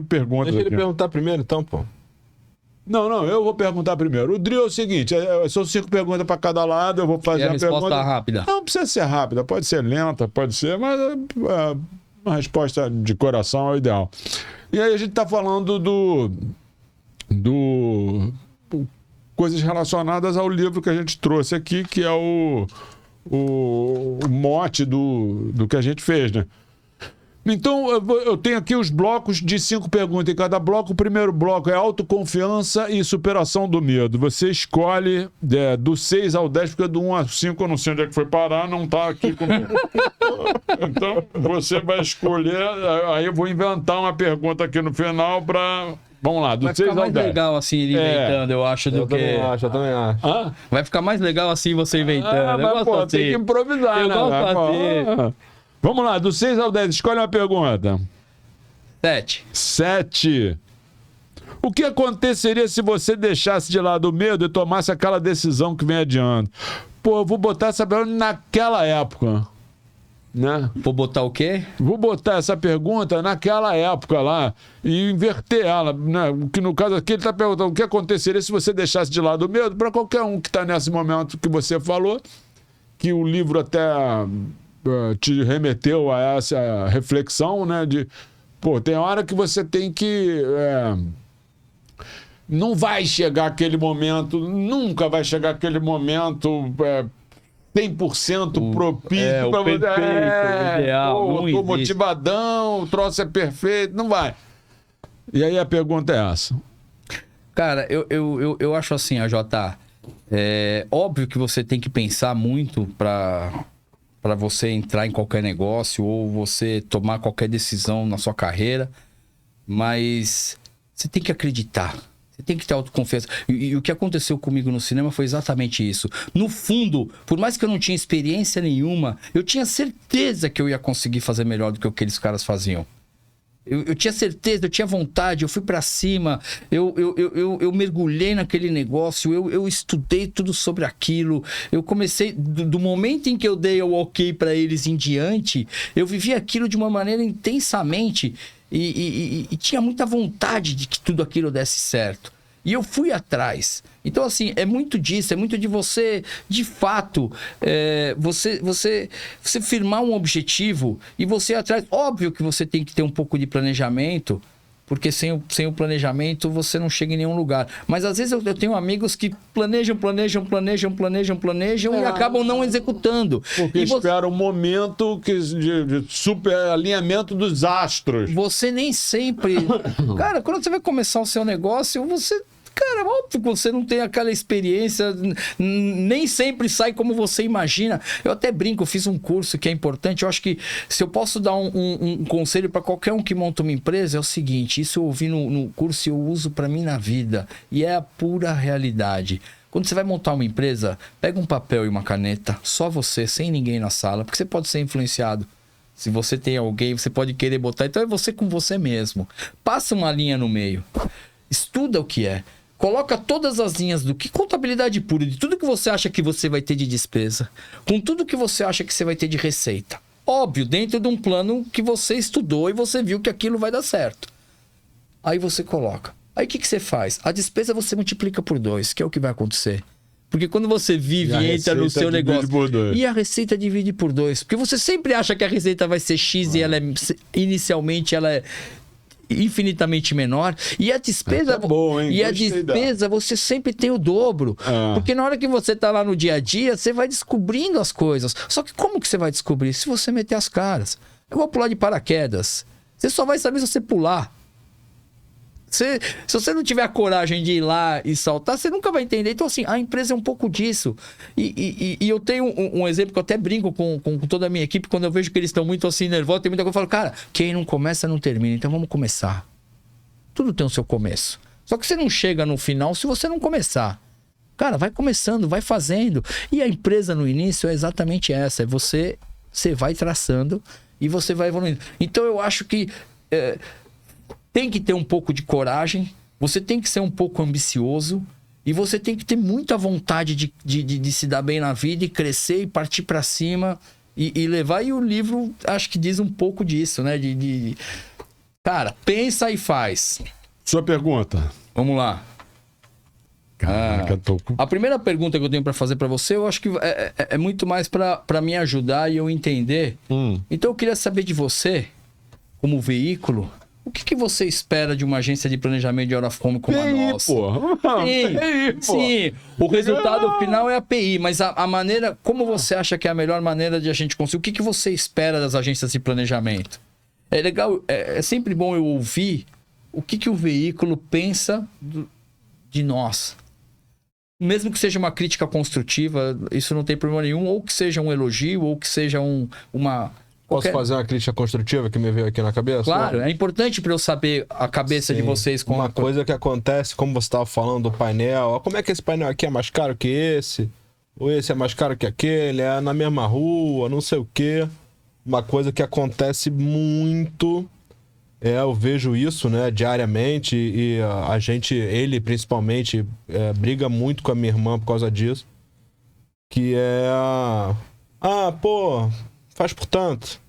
perguntas Deixa ele aqui. perguntar primeiro, então, pô. Não, eu vou perguntar primeiro. O drill é o seguinte: são 5 perguntas para cada lado, eu vou fazer E a a resposta pergunta. rápida. Não precisa ser rápida, pode ser lenta, pode ser, mas uma resposta de coração é o ideal. E aí a gente está falando do coisas relacionadas ao livro que a gente trouxe aqui, que é o mote do que a gente fez, né? Então, eu tenho aqui os blocos de 5 perguntas em cada bloco. O primeiro bloco é autoconfiança e superação do medo. Você escolhe do 6 ao 10, porque do 1 a 5 eu não sei onde é que foi parar, não está aqui comigo. Então, você vai escolher, aí eu vou inventar uma pergunta aqui no final para... Vamos lá, do Vai 6 ficar ao mais 10. legal assim, ele inventando, eu acho, do que... Eu também acho. Hã? Vai ficar mais legal assim, você inventando. Eu Mas, gosto pô, assim. tem que improvisar, Eu né? gosto Pô, assim. Vamos lá, do 6 ao 10, escolhe uma pergunta. 7. 7. O que aconteceria se você deixasse de lado o medo e tomasse aquela decisão que vem adiante? Pô, eu vou botar essa pergunta naquela época, né? Vou botar o quê? Vou botar essa pergunta naquela época lá e inverter ela, né? Que no caso aqui ele está perguntando o que aconteceria se você deixasse de lado o medo para qualquer um que está nesse momento que você falou, que o livro até te remeteu a essa reflexão, né? De, pô, tem hora que você tem que... não vai chegar aquele momento, nunca vai chegar aquele momento 100% propício o para você. perfeito, o ideal, Pô, não eu tô existe. motivadão, o troço é perfeito, não vai. E aí a pergunta é essa. Cara, eu acho assim, AJ, óbvio que você tem que pensar muito para você entrar em qualquer negócio ou você tomar qualquer decisão na sua carreira, mas você tem que acreditar. Você tem que ter autoconfiança. E o que aconteceu comigo no cinema foi exatamente isso. No fundo, por mais que eu não tinha experiência nenhuma, eu tinha certeza que eu ia conseguir fazer melhor do que aqueles caras faziam. Eu tinha certeza, eu tinha vontade, eu fui pra cima, eu mergulhei naquele negócio, eu estudei tudo sobre aquilo, eu comecei, do momento em que eu dei o ok pra eles em diante, eu vivi aquilo de uma maneira intensamente e tinha muita vontade de que tudo aquilo desse certo. E eu fui atrás. Então, assim, é muito disso, é muito de você, de fato, você firmar um objetivo e você ir atrás. Óbvio que você tem que ter um pouco de planejamento, porque sem o planejamento você não chega em nenhum lugar. Mas às vezes eu tenho amigos que planejam e acabam não executando. Porque espera um momento de super alinhamento dos astros. Você nem sempre... Cara, quando você vai começar o seu negócio, Cara, óbvio que você não tem aquela experiência, nem sempre sai como você imagina. Eu até brinco, eu fiz um curso que é importante. Eu acho que se eu posso dar um conselho para qualquer um que monta uma empresa, é o seguinte: isso eu ouvi no curso e eu uso para mim na vida. E é a pura realidade. Quando você vai montar uma empresa, pega um papel e uma caneta, só você, sem ninguém na sala, porque você pode ser influenciado. Se você tem alguém, você pode querer botar. Então é você com você mesmo. Passa uma linha no meio. Estuda o que é. Coloca todas as linhas do que contabilidade pura, de tudo que você acha que você vai ter de despesa, com tudo que você acha que você vai ter de receita. Óbvio, dentro de um plano que você estudou e você viu que aquilo vai dar certo. Aí você coloca. Aí o que você faz? A despesa você multiplica por 2, que é o que vai acontecer. Porque quando você vive e entra no seu negócio... E a receita divide por 2. Porque você sempre acha que a receita vai ser X e ela inicialmente ela é infinitamente menor. E a despesa... bom, hein? E a despesa você sempre tem o dobro. Porque na hora que você tá lá no dia a dia, você vai descobrindo as coisas. Só que como que você vai descobrir? Se você meter as caras. Eu vou pular de paraquedas. Você só vai saber se você pular. Se você não tiver a coragem de ir lá e saltar, você nunca vai entender. Então, assim, a empresa é um pouco disso. E eu tenho um exemplo que eu até brinco com toda a minha equipe, quando eu vejo que eles estão muito assim nervosos, tem muita coisa, eu falo, cara, quem não começa não termina, então vamos começar. Tudo tem o seu começo. Só que você não chega no final se você não começar. Cara, vai começando, vai fazendo. E a empresa no início é exatamente essa, é você vai traçando e você vai evoluindo. Então, eu acho que... tem que ter um pouco de coragem, você tem que ser um pouco ambicioso e você tem que ter muita vontade de se dar bem na vida e crescer e partir para cima e levar. E o livro, acho que diz um pouco disso, né? Cara, pensa e faz. Sua pergunta. Vamos lá. Caraca, A primeira pergunta que eu tenho para fazer para você, eu acho que é muito mais para me ajudar e eu entender. Então eu queria saber de você, como veículo, o que você espera de uma agência de planejamento de hora of home como a nossa? Sim, o resultado final é a PI, mas a maneira, como você acha que é a melhor maneira de a gente conseguir? O que você espera das agências de planejamento? É legal, é sempre bom eu ouvir o que o veículo pensa de nós. Mesmo que seja uma crítica construtiva, isso não tem problema nenhum, ou que seja um elogio, ou que seja uma... Posso fazer uma crítica construtiva que me veio aqui na cabeça? Claro, é importante para eu saber a cabeça de vocês. Uma coisa que acontece, como você estava falando do painel, ó, como é que esse painel aqui é mais caro que esse? Ou esse é mais caro que aquele? É na mesma rua, não sei o quê. Uma coisa que acontece muito... eu vejo isso, né, diariamente, e a gente, ele principalmente, briga muito com a minha irmã por causa disso, que pô, faz por tanto.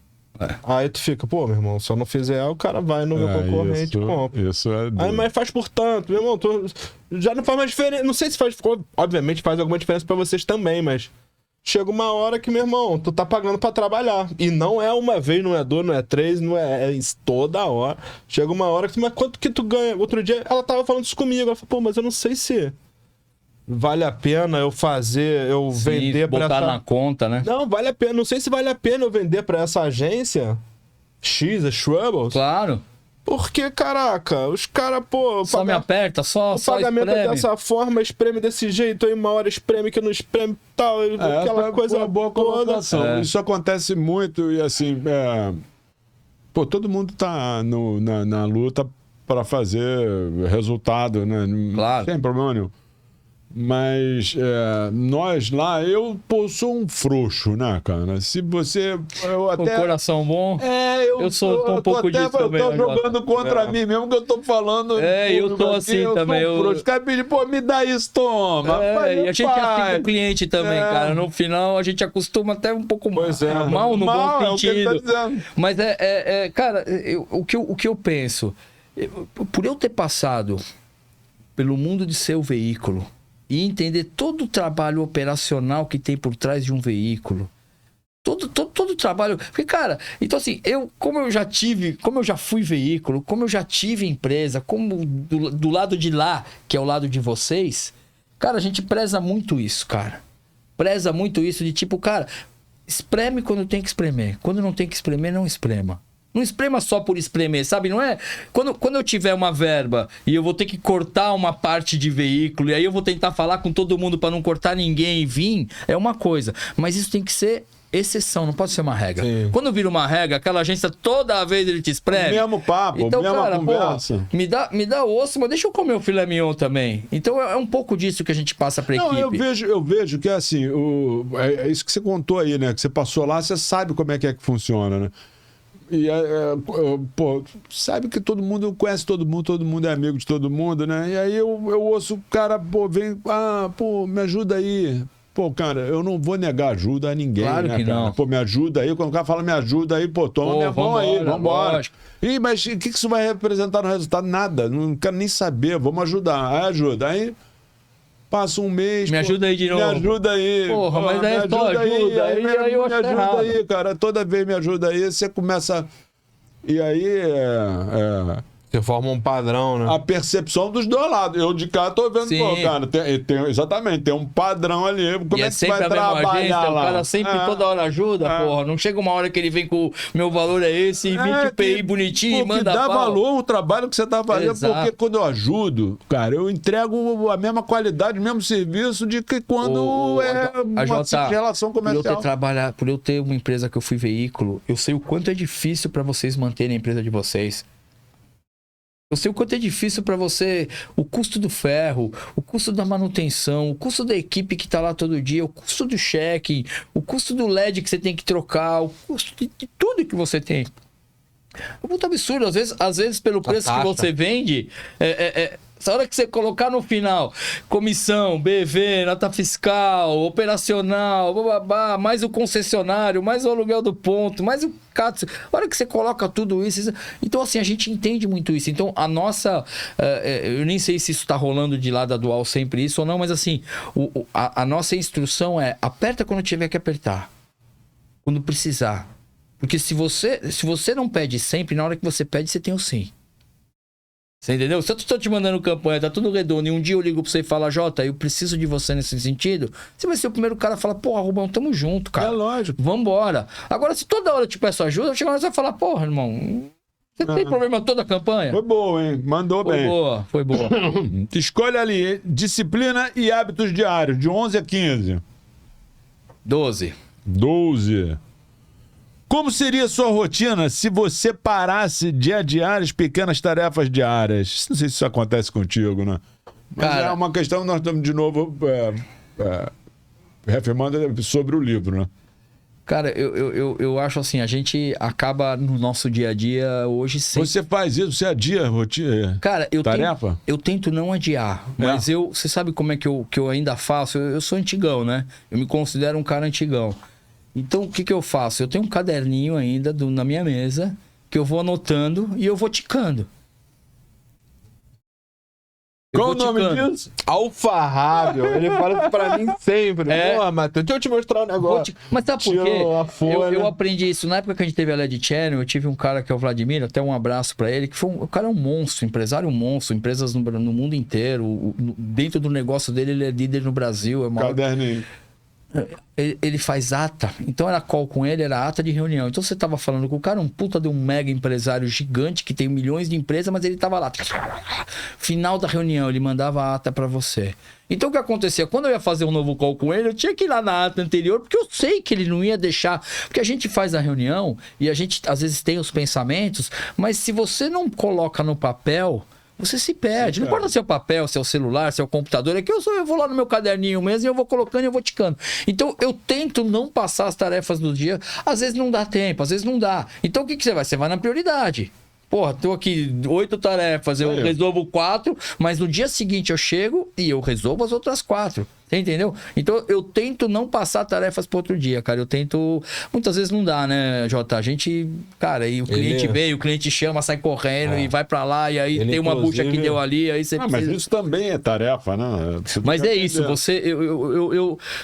Aí tu fica, pô, meu irmão, se eu não fizer, o cara vai no meu concorrente e compra. Isso é... Aí, mas faz por tanto, meu irmão, já não faz mais diferença, não sei se faz, obviamente faz alguma diferença pra vocês também, mas... Chega uma hora que, meu irmão, tu tá pagando pra trabalhar. E não é uma vez, não é duas, não é três, não é isso toda hora. Chega uma hora que, mas quanto que tu ganha? Outro dia ela tava falando isso comigo. Ela falou, pô, mas eu não sei se vale a pena eu vender pra botar na conta, né? Não, vale a pena. Não sei se vale a pena eu vender pra essa agência X, a Shrubbles. Claro. Porque, caraca, os caras, pô... Só me aperta, só pagamento espreme. Dessa forma, espreme desse jeito, aí uma hora espreme que não espreme, tal, aquela coisa boa colocação. Isso acontece muito e assim, pô, todo mundo tá na luta para fazer resultado, né? Claro. Sem problema nenhum. Mas nós lá, eu sou um frouxo, né, cara? Se você... Com coração bom. Eu sou um pouco disso também. Eu tô jogando contra mim mesmo, que eu tô falando... eu tô assim também. Os caras pedem, pô, me dá isso, toma. E a gente é assim com o cliente também, cara. No final, a gente acostuma até um pouco mal, no bom sentido. Mas cara, o que eu penso... Por eu ter passado pelo mundo de ser o veículo... E entender todo o trabalho operacional que tem por trás de um veículo. Todo o trabalho. Porque, cara, então assim, como eu já fui veículo, como eu já tive empresa, como do lado de lá, que é o lado de vocês, cara, a gente preza muito isso, cara. Preza muito isso de tipo, cara, espreme quando tem que espremer. Quando não tem que espremer, não esprema. Não esprema só por espremer, sabe? Não é... Quando eu tiver uma verba e eu vou ter que cortar uma parte de veículo e aí eu vou tentar falar com todo mundo para não cortar ninguém e vir, é uma coisa. Mas isso tem que ser exceção, não pode ser uma regra. Sim. Quando vira uma regra, aquela agência toda vez ele te espreme... Mesmo papo, então, mesma cara, conversa. Pô, me dá osso, mas deixa eu comer o filé mignon também. Então é um pouco disso que a gente passa pra equipe. Eu vejo que é assim, é isso que você contou aí, né? Que você passou lá, você sabe como é que funciona, né? E, pô, sabe que todo mundo conhece todo mundo é amigo de todo mundo, né? E aí eu ouço o cara, pô, vem, pô, me ajuda aí. Pô, cara, eu não vou negar ajuda a ninguém, claro, né, que cara? Não. Pô, me ajuda aí. Quando o cara fala me ajuda aí, pô, toma minha mão aí, vambora. Ih, mas o que isso vai representar no resultado? Nada, não quero nem saber, vamos ajudar. Aí ajuda, aí... Passa um mês. Me ajuda aí de novo. Me ajuda aí. Porra, mas é só ajuda. Aí eu acho ajuda errado. aí, cara. Toda vez me ajuda aí. Você começa... E aí Você forma um padrão, né? A percepção dos dois lados. Eu de cá tô vendo, pô, cara, exatamente, tem um padrão ali. Como é que você vai trabalhar lá? O cara sempre toda hora ajuda, porra. Não chega uma hora que ele vem com meu valor é esse, emite o PI bonitinho e manda dá pau. valor o trabalho que você tá fazendo. Exato. Porque quando eu ajudo, cara, eu entrego a mesma qualidade, o mesmo serviço de que quando uma relação comercial. Por eu ter uma empresa que eu fui veículo, eu sei o quanto é difícil para vocês manterem a empresa de vocês. Eu sei o quanto é difícil para você, o custo do ferro, o custo da manutenção, o custo da equipe que tá lá todo dia, o custo do check, o custo do LED que você tem que trocar, o custo de tudo que você tem. É muito absurdo. Às vezes pelo preço que você vende, Nossa, a hora que você colocar no final, comissão, BV, nota fiscal, operacional, bababá, mais o concessionário, mais o aluguel do ponto, mais o CAT, a hora que você coloca tudo isso... Então, assim, a gente entende muito isso. Então, a nossa... eu nem sei se isso tá rolando de lá da Dual sempre isso ou não, mas assim, a nossa instrução é aperta quando tiver que apertar. Quando precisar. Porque se você não pede sempre, na hora que você pede, você tem o sim. Você entendeu? Se eu estou te mandando campanha, tá tudo redondo, e um dia eu ligo pra você e falo, Jota, eu preciso de você nesse sentido, você vai ser o primeiro cara a falar, porra, Rubão, tamo junto, cara. É lógico. Vambora. Agora, se toda hora eu te peço ajuda, chega uma hora você vai falar, porra, irmão, você tem problema toda a campanha? Foi boa, hein? Mandou bem. Foi boa. Escolha ali, disciplina e hábitos diários, de 11 a 15. 12. 12. Como seria a sua rotina se você parasse de adiar as pequenas tarefas diárias? Não sei se isso acontece contigo, né? Mas Cara, é uma questão, nós estamos de novo reafirmando sobre o livro, né? Cara, eu acho assim, a gente acaba no nosso dia a dia hoje sem... Você faz isso, você adia a rotina? Cara, tarefa? Eu tento não adiar, mas você sabe como é que eu ainda faço? Eu sou antigão, né? Eu me considero um cara antigão. Então, o que eu faço? Eu tenho um caderninho ainda na minha mesa que eu vou anotando e eu vou ticando. Qual o nome disso? Alfarrábio. Ele fala isso pra mim sempre. Pô, Matheus, deixa eu te mostrar um negócio. Mas sabe por quê? Eu aprendi isso. Na época que a gente teve a LED Channel, eu tive um cara que é o Vladimir, até um abraço pra ele, que foi o cara é um monstro, empresário monstro, empresas no mundo inteiro. Dentro do negócio dele, ele é líder no Brasil. É uma... Caderninho. Ele faz ata, então era call com ele, era ata de reunião. Então você tava falando com o cara, um puta de um mega empresário gigante que tem milhões de empresas, mas ele tava lá. Final da reunião, ele mandava a ata pra você. Então o que acontecia? Quando eu ia fazer um novo call com ele, eu tinha que ir lá na ata anterior, porque eu sei que ele não ia deixar. Porque a gente faz a reunião e a gente às vezes tem os pensamentos, mas se você não coloca no papel, você se perde. Não importa se é o papel, se é o celular, se é o computador. É que eu vou lá no meu caderninho mesmo e eu vou colocando e eu vou ticando. Então, eu tento não passar as tarefas do dia. Às vezes não dá tempo, às vezes não dá. Então, o que você vai? Você vai na prioridade. Porra, tô aqui 8 tarefas, eu resolvo 4, mas no dia seguinte eu chego e eu resolvo as outras 4. Você entendeu? Então eu tento não passar tarefas para outro dia, cara. Eu tento. Muitas vezes não dá, né, Jota? A gente. Cara, e o cliente veio, o cliente chama, sai correndo e vai para lá, e aí tem uma bucha que deu ali, aí você precisa... Mas isso também é tarefa, né? Mas é isso,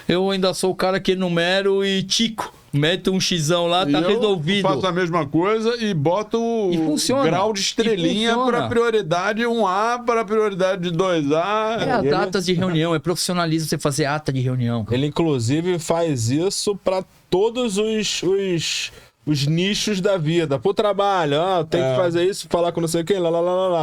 eu ainda sou o cara que enumero e tico. Mete um xizão lá, tá resolvido. Eu faço a mesma coisa e boto o grau de estrelinha para prioridade 1A, para prioridade 2A. É as datas de reunião, é profissionalismo você fazer ata de reunião. Ele, inclusive, faz isso para todos os nichos da vida. Pro trabalho, tem que fazer isso, falar com não sei quem,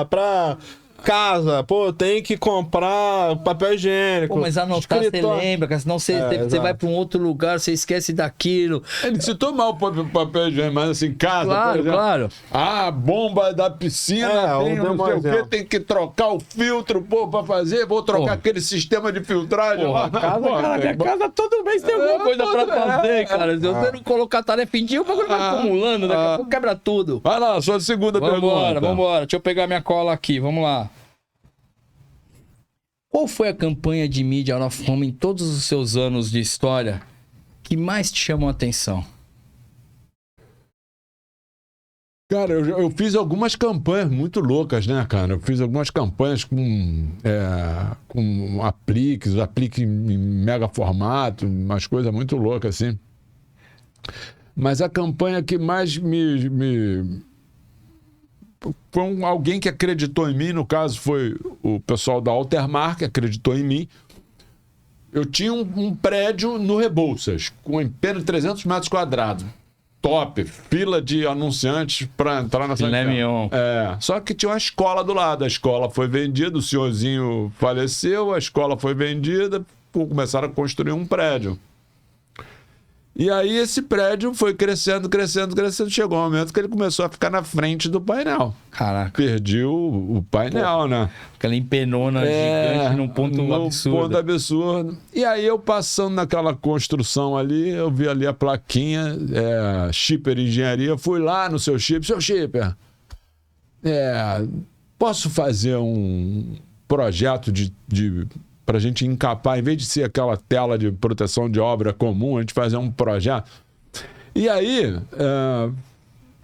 pra... casa, tem que comprar papel higiênico. Pô, mas anotar você lembra, senão você vai para um outro lugar, você esquece daquilo. Ele citou mal o papel higiênico, mas assim, casa, claro, por exemplo. Claro. A bomba da piscina tem não sei o quê, tem que trocar o filtro, pra fazer, vou trocar aquele sistema de filtragem lá. Casa todo mês tem alguma coisa pra fazer, cara. Se você não colocar tarefa em dia, o bagulho vai acumulando, daqui a pouco quebra tudo. Vai lá, sua segunda pergunta. Vambora. Deixa eu pegar minha cola aqui, vamos lá. Qual foi a campanha de mídia out of home em todos os seus anos de história que mais te chamou a atenção? Cara, eu fiz algumas campanhas muito loucas, né, cara? Eu fiz algumas campanhas com aplique em mega formato, umas coisas muito loucas, assim. Mas a campanha que mais foi alguém que acreditou em mim, no caso foi o pessoal da Altermar que acreditou em mim. Eu tinha um prédio no Rebouças, com apenas 300 metros quadrados. Top, fila de anunciantes para entrar nessa empresa. Só que tinha uma escola do lado. A escola foi vendida, o senhorzinho faleceu, a escola foi vendida, começaram a construir um prédio. E aí esse prédio foi crescendo. Chegou um momento que ele começou a ficar na frente do painel. Caraca. Perdi o painel, né? Aquela empenona gigante num ponto absurdo. E aí eu passando naquela construção ali, eu vi ali a plaquinha, Shipper Engenharia. Fui lá no seu Shipper. Seu Shipper, posso fazer projeto para a gente encapar, em vez de ser aquela tela de proteção de obra comum, a gente fazer um projeto. E aí,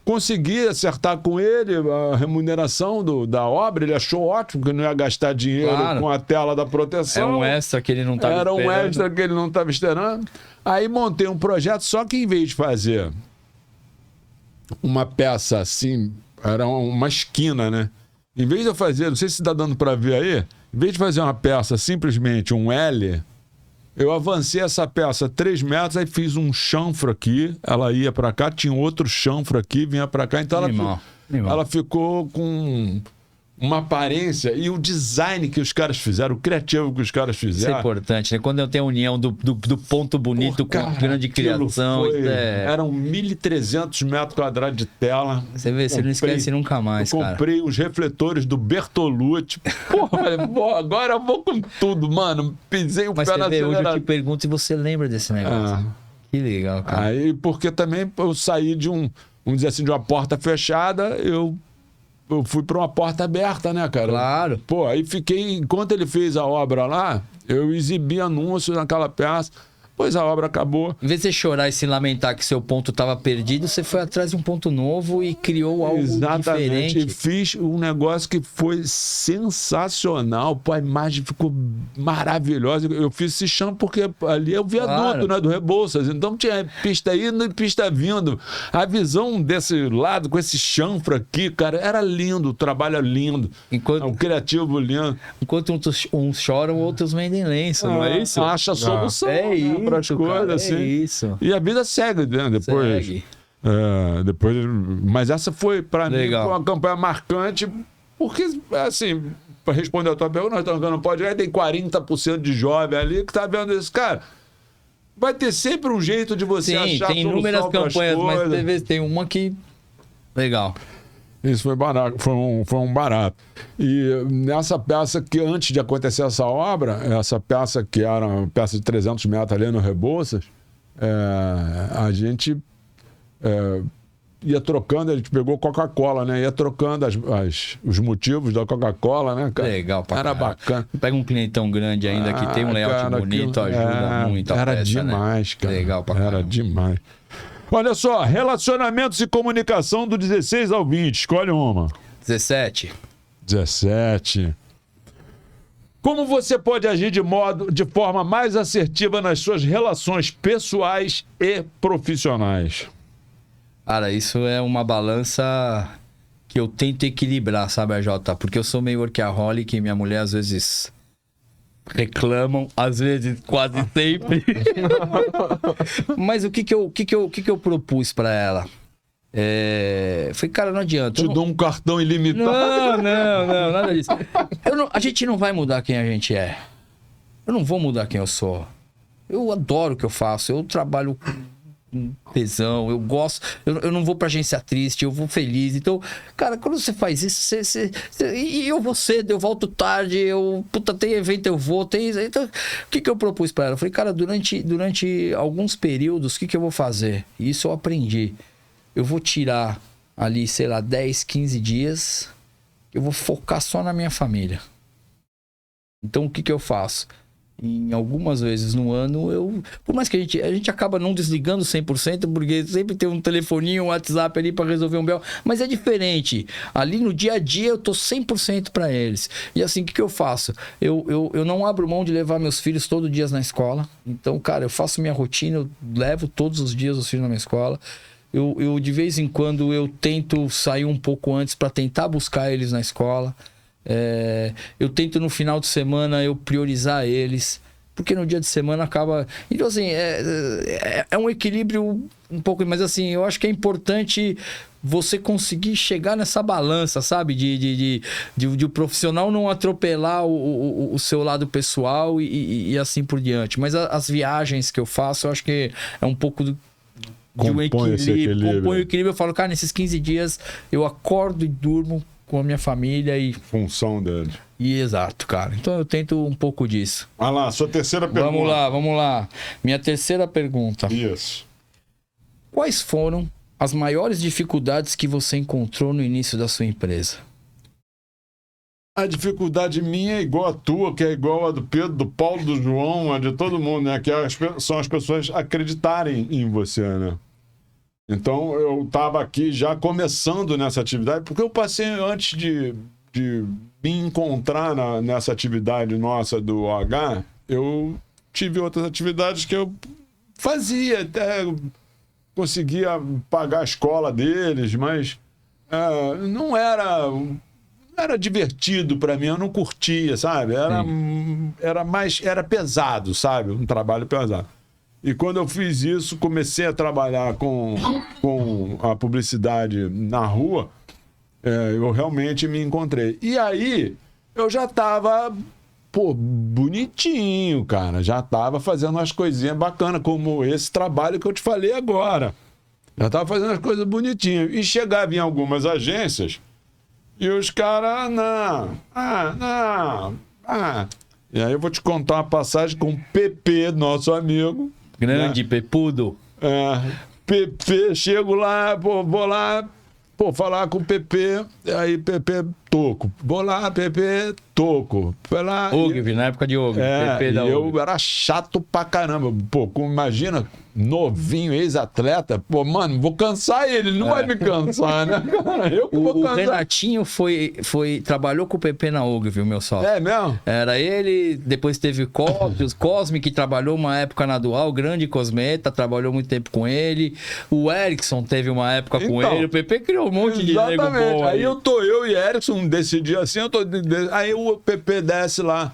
consegui acertar com ele a remuneração da obra, ele achou ótimo que não ia gastar dinheiro com a tela da proteção. É um extra que ele não estava esperando. Era um extra que ele não estava esperando. Aí montei um projeto, só que em vez de fazer uma peça assim, era uma esquina, né? Em vez de eu fazer, não sei se está dando para ver aí, em vez de fazer uma peça simplesmente um L, eu avancei essa peça 3 metros, aí fiz um chanfro aqui, ela ia para cá, tinha outro chanfro aqui, vinha para cá, então ela ficou com uma aparência e o design que os caras fizeram, o criativo que os caras fizeram. Isso é importante, né? Quando eu tenho a união do ponto bonito com a grande criação. Eram 1.300 metros quadrados de tela. Você vê, você não esquece nunca mais, cara. Comprei os refletores do Bertolucci. Porra, agora eu vou com tudo, mano. Pisei o pé na acelerador. Hoje eu te pergunto se você lembra desse negócio. Que legal, cara. Aí, porque também eu saí de vamos dizer assim, de uma porta fechada, eu fui para uma porta aberta, né, cara? Claro. Pô, aí fiquei... Enquanto ele fez a obra lá, eu exibi anúncios naquela peça. Pois a obra acabou. Em vez de você chorar e se lamentar que seu ponto estava perdido, você foi atrás de um ponto novo e criou algo diferente. E fiz um negócio que foi sensacional. Pô, a imagem ficou maravilhosa. Eu fiz esse chão porque ali é o viaduto, né, do Rebouças. Então tinha pista indo e pista vindo. A visão desse lado, com esse chanfro aqui, cara, era lindo. O trabalho é lindo. O criativo lindo. Enquanto uns choram, outros vendem lenço, não é isso? Acha a solução. É isso. Para as coisas, assim. Isso. E a vida segue, né? Depois. Segue. Mas essa foi, para mim, uma campanha marcante, porque, assim, para responder a tua pergunta, nós estamos vendo no podcast, tem 40% de jovem ali que está vendo isso. Cara, vai ter sempre um jeito de você achar tem inúmeras campanhas, mas tem uma que... Legal. Isso foi barato, foi um barato. E nessa peça que, antes de acontecer essa obra, essa peça que era uma peça de 300 metros ali no Rebouças, a gente ia trocando, a gente pegou Coca-Cola, né? Ia trocando os motivos da Coca-Cola, né, cara? Legal, era bacana. Pega um clientão grande ainda que tem um layout bonito, ajuda muito a era peça, demais, né? cara. Legal pra caramba. Era demais. Olha só, relacionamentos e comunicação do 16 ao 20. Escolhe uma. 17. Como você pode agir de forma mais assertiva nas suas relações pessoais e profissionais? Cara, isso é uma balança que eu tento equilibrar, sabe, AJ? Porque eu sou meio workaholic e minha mulher às vezes reclamam, às vezes quase sempre. Mas o que eu propus pra ela? Falei, cara, não adianta. Dou um cartão ilimitado. Não, nada disso. A gente não vai mudar quem a gente é. Eu não vou mudar quem eu sou. Eu adoro o que eu faço. Eu trabalho com tesão, eu gosto. Eu não vou pra agência triste, eu vou feliz. Então, cara, quando você faz isso, e eu vou cedo, eu volto tarde, tem evento, eu vou, então, o que eu propus pra ela? Eu falei, cara, durante alguns períodos, o que eu vou fazer? Isso eu aprendi. Eu vou tirar ali, sei lá, 10, 15 dias, eu vou focar só na minha família. Então, o que eu faço? Em algumas vezes no ano, por mais que a gente acaba não desligando 100%, porque sempre tem um telefoninho, um WhatsApp ali para resolver um BO, mas é diferente. Ali no dia a dia eu tô 100% para eles. E assim, o que eu faço? Eu não abro mão de levar meus filhos todos os dias na escola. Então, cara, eu faço minha rotina, eu levo todos os dias os filhos na minha escola. Eu de vez em quando, eu tento sair um pouco antes para tentar buscar eles na escola. Eu tento no final de semana eu priorizar eles, porque no dia de semana acaba. Então, assim, é um equilíbrio um pouco, mas assim, eu acho que é importante você conseguir chegar nessa balança, sabe? De o profissional não atropelar o seu lado pessoal e assim por diante. Mas as viagens que eu faço, eu acho que é um pouco de um equilíbrio. Compõe o equilíbrio. Eu falo, cara, nesses 15 dias eu acordo e durmo com a minha família e... Função dele. Exato, cara. Então eu tento um pouco disso. Vai lá, sua terceira pergunta. Vamos lá. Minha terceira pergunta. Isso. Quais foram as maiores dificuldades que você encontrou no início da sua empresa? A dificuldade minha é igual a tua, que é igual a do Pedro, do Paulo, do João, a de todo mundo, né? Que são as pessoas acreditarem em você, né? Então, eu estava aqui já começando nessa atividade, porque eu passei antes de me encontrar nessa atividade nossa do OH, eu tive outras atividades que eu fazia, até conseguia pagar a escola deles, mas não era divertido para mim, eu não curtia, sabe? Era pesado, sabe? Um trabalho pesado. E quando eu fiz isso, comecei a trabalhar com a publicidade na rua, eu realmente me encontrei. E aí, eu já tava, bonitinho, cara. Já tava fazendo umas coisinhas bacanas, como esse trabalho que eu te falei agora. Já tava fazendo as coisas bonitinhas. E chegava em algumas agências e os caras, não. E aí eu vou te contar uma passagem com o PP, nosso amigo. Grande, Pepudo. PP, chego lá, vou lá, falar com o PP, aí PP, toco. Vou lá, PP, toco. Foi lá. Ogilvy, na época de Ogilvy. PP da eu Ogilvy. era chato pra caramba. Imagina, novinho, ex-atleta. Mano, vou cansar ele não vai me cansar, né, cara? Eu que vou cansar. O Renatinho trabalhou com o PP na Ogilvy, meu sócio. É mesmo? Era ele, depois teve Cosme, que trabalhou uma época na Dual, grande cosmeta, trabalhou muito tempo com ele. O Erickson teve uma época com ele. O PP criou um monte de nego bom. Aí eu e Erickson decidi assim, aí o PP desce lá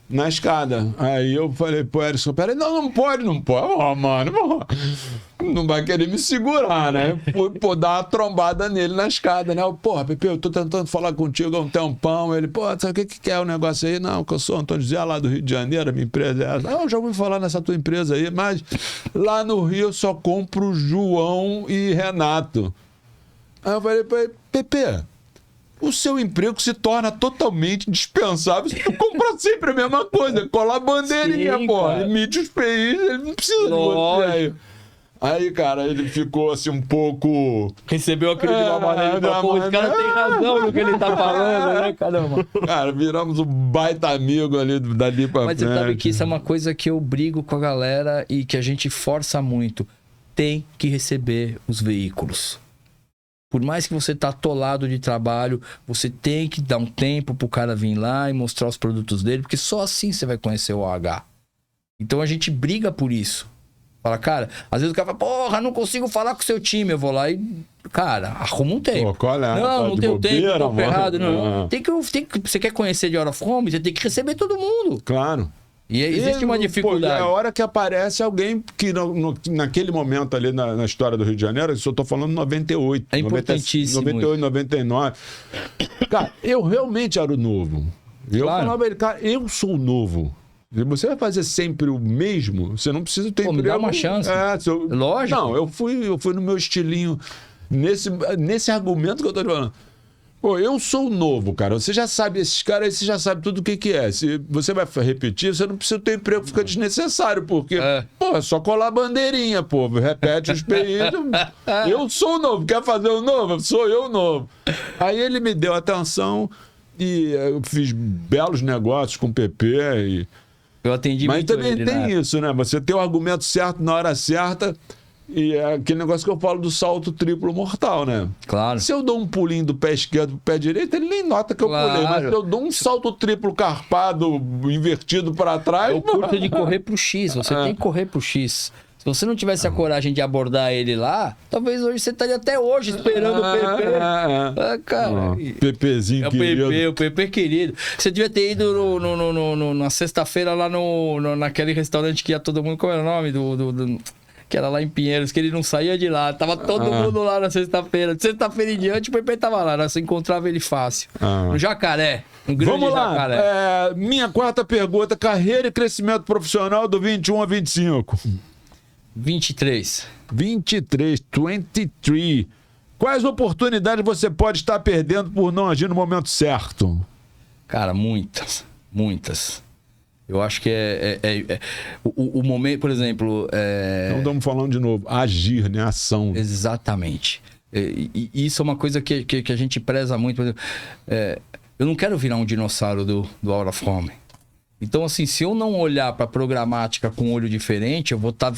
na escada. Aí eu falei pro Erickson, peraí, não pode. Mano, não vai querer me segurar, né? Pô, dar uma trombada nele na escada, né? Porra, Pepe, eu tô tentando falar contigo há um tempão. Ele, sabe o que é o negócio aí? Não, que eu sou Antônio Zé, lá do Rio de Janeiro, minha empresa é essa. Eu já ouvi falar nessa tua empresa aí, mas lá no Rio eu só compro João e Renato. Aí eu falei pra ele, Pepe, o seu emprego se torna totalmente dispensável se tu compra sempre a mesma coisa. Colar bandeirinha, porra. Emite os PIs, ele não precisa de você. Aí, cara, ele ficou assim um pouco... Recebeu aquele de uma maneira. Esse cara tem razão no que ele tá falando, né, caramba? Cara, viramos um baita amigo ali, dali pra frente. Mas você sabe que isso é uma coisa que eu brigo com a galera e que a gente força muito. Tem que receber os veículos. Por mais que você tá atolado de trabalho, você tem que dar um tempo pro cara vir lá e mostrar os produtos dele, porque só assim você vai conhecer o OH. Então a gente briga por isso. Fala, cara, às vezes o cara fala, porra, não consigo falar com o seu time. Eu vou lá e, cara, arruma um tempo. Não tenho tempo, tô ferrado. Não. Você quer conhecer de Hora of Home, você tem que receber todo mundo. Claro. E existe uma dificuldade. É a hora que aparece alguém que naquele momento ali na história do Rio de Janeiro, isso eu tô falando 98. É importantíssimo 98, 99. Cara, eu realmente era o novo. Eu falava pra ele, cara, eu sou o novo. Você vai fazer sempre o mesmo, você não precisa ter me dá uma chance. Lógico. Não, eu fui no meu estilinho, nesse argumento que eu tô te falando. Pô, eu sou o novo, cara. Você já sabe, esses caras aí, você já sabe tudo o que é. Se você vai repetir, você não precisa ter emprego, fica desnecessário, porque, é só colar bandeirinha, pô. Repete os pedidos. Eu sou o novo, quer fazer o novo? Sou eu o novo. Aí ele me deu atenção e eu fiz belos negócios com o PP. Eu atendi Mas muito também ele, tem né? isso, né? Você tem o argumento certo na hora certa. E é aquele negócio que eu falo do salto triplo mortal, né? Claro. Se eu dou um pulinho do pé esquerdo pro pé direito, ele nem nota que eu pulei. Mas se eu dou um salto triplo carpado, invertido para trás... É o curso de correr pro X. Você tem que correr pro X. Se você não tivesse a coragem de abordar ele lá, talvez hoje você estaria até hoje esperando o PP. Cara. PPzinho querido. O PP querido. Você devia ter ido na sexta-feira lá naquele restaurante que ia todo mundo... Qual era o nome que era lá em Pinheiros, que ele não saía de lá. Tava todo mundo lá na sexta-feira. De sexta-feira em diante, o PP tava lá. Você encontrava ele fácil. No Jacaré. Um grande Vamos lá. Jacaré. Minha quarta pergunta. Carreira e crescimento profissional do 21 a 25. 23. 23. Quais oportunidades você pode estar perdendo por não agir no momento certo? Cara, muitas. Eu acho que o momento, por exemplo... Então estamos falando de novo, agir, né? Ação. Exatamente. E isso é uma coisa que a gente preza muito. Por exemplo, eu não quero virar um dinossauro do Out of Home. Então, assim, se eu não olhar para programática com um olho diferente, eu vou estar...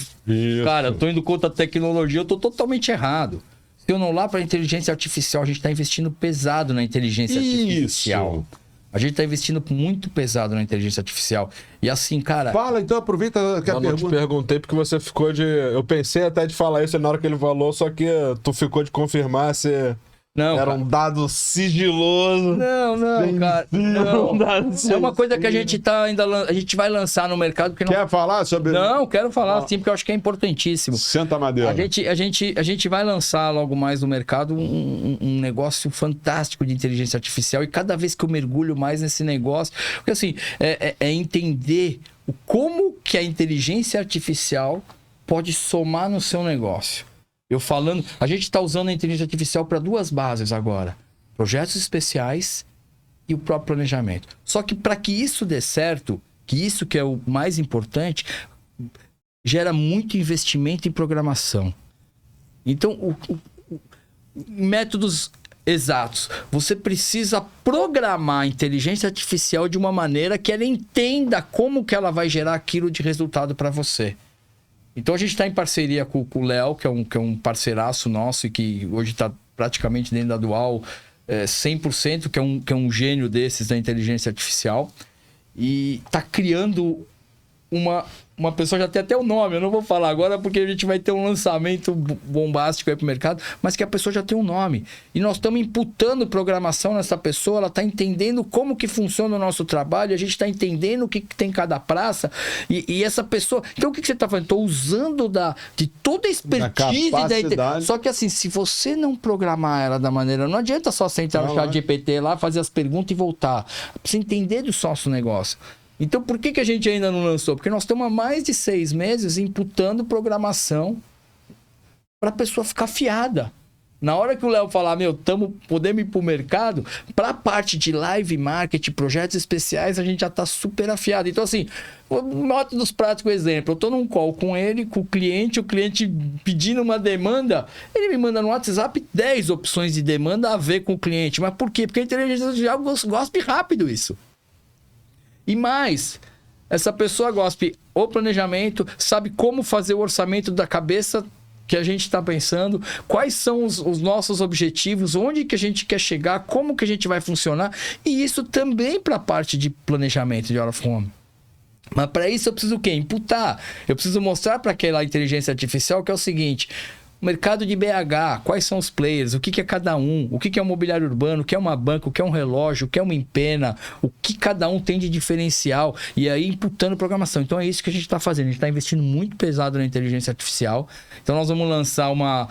Cara, eu tô indo contra a tecnologia, eu tô totalmente errado. Se eu não olhar para a inteligência artificial, a gente está investindo pesado na inteligência artificial. A gente está investindo muito pesado na inteligência artificial. E assim, cara... Fala, então aproveita que a Eu não te pergunta... perguntei porque você ficou de... Eu pensei até de falar isso na hora que ele falou, só que tu ficou de confirmar se... Não, Era cara. um dado sigiloso. Não, cara. Não. Um dado É uma coisa que a gente tá ainda... A gente vai lançar no mercado. Porque Quer falar sobre... Não, quero falar sim, porque eu acho que é importantíssimo. Senta a madeira. A gente vai lançar logo mais no mercado um negócio fantástico de inteligência artificial, e cada vez que eu mergulho mais nesse negócio, porque assim, é entender como que a inteligência artificial pode somar no seu negócio. A gente está usando a inteligência artificial para duas bases agora: projetos especiais e o próprio planejamento. Só que para que isso dê certo, que isso que é o mais importante, gera muito investimento em programação. Então, métodos exatos. Você precisa programar a inteligência artificial de uma maneira que ela entenda como que ela vai gerar aquilo de resultado para você. Então, a gente está em parceria com o Léo, que é um parceiraço nosso e que hoje está praticamente dentro da Dual 100%, que é um gênio desses da inteligência artificial. E está criando uma pessoa, já tem até o nome, eu não vou falar agora porque a gente vai ter um lançamento bombástico aí pro mercado, mas que a pessoa já tem um nome. E nós estamos imputando programação nessa pessoa, ela está entendendo como que funciona o nosso trabalho, a gente está entendendo o que tem cada praça, e essa pessoa... Então, o que você está fazendo? Estou usando de toda a expertise da... Só que assim, se você não programar ela da maneira... Não adianta só você entrar no chat GPT lá, fazer as perguntas e voltar. Precisa entender do nosso negócio. Então, por que a gente ainda não lançou? Porque nós estamos há mais de 6 meses imputando programação para a pessoa ficar afiada. Na hora que o Léo falar, podemos ir para o mercado, para a parte de live marketing, projetos especiais, a gente já está super afiado. Então, assim, nota dos práticos exemplo. Eu estou num call com ele, com o cliente pedindo uma demanda, ele me manda no WhatsApp 10 opções de demanda a ver com o cliente. Mas por quê? Porque a inteligência artificial gospe rápido isso. E mais, essa pessoa gospe o planejamento, sabe como fazer o orçamento da cabeça que a gente está pensando, quais são os nossos objetivos, onde que a gente quer chegar, como que a gente vai funcionar, e isso também para a parte de planejamento de Out of Home. Mas para isso eu preciso o quê? Imputar. Eu preciso mostrar para aquela inteligência artificial que é o seguinte: mercado de BH, quais são os players, o que é cada um, o que é um mobiliário urbano, o que é uma banca, o que é um relógio, o que é uma empena, o que cada um tem de diferencial, e aí imputando programação. Então é isso que a gente está fazendo, a gente está investindo muito pesado na inteligência artificial. Então nós vamos lançar uma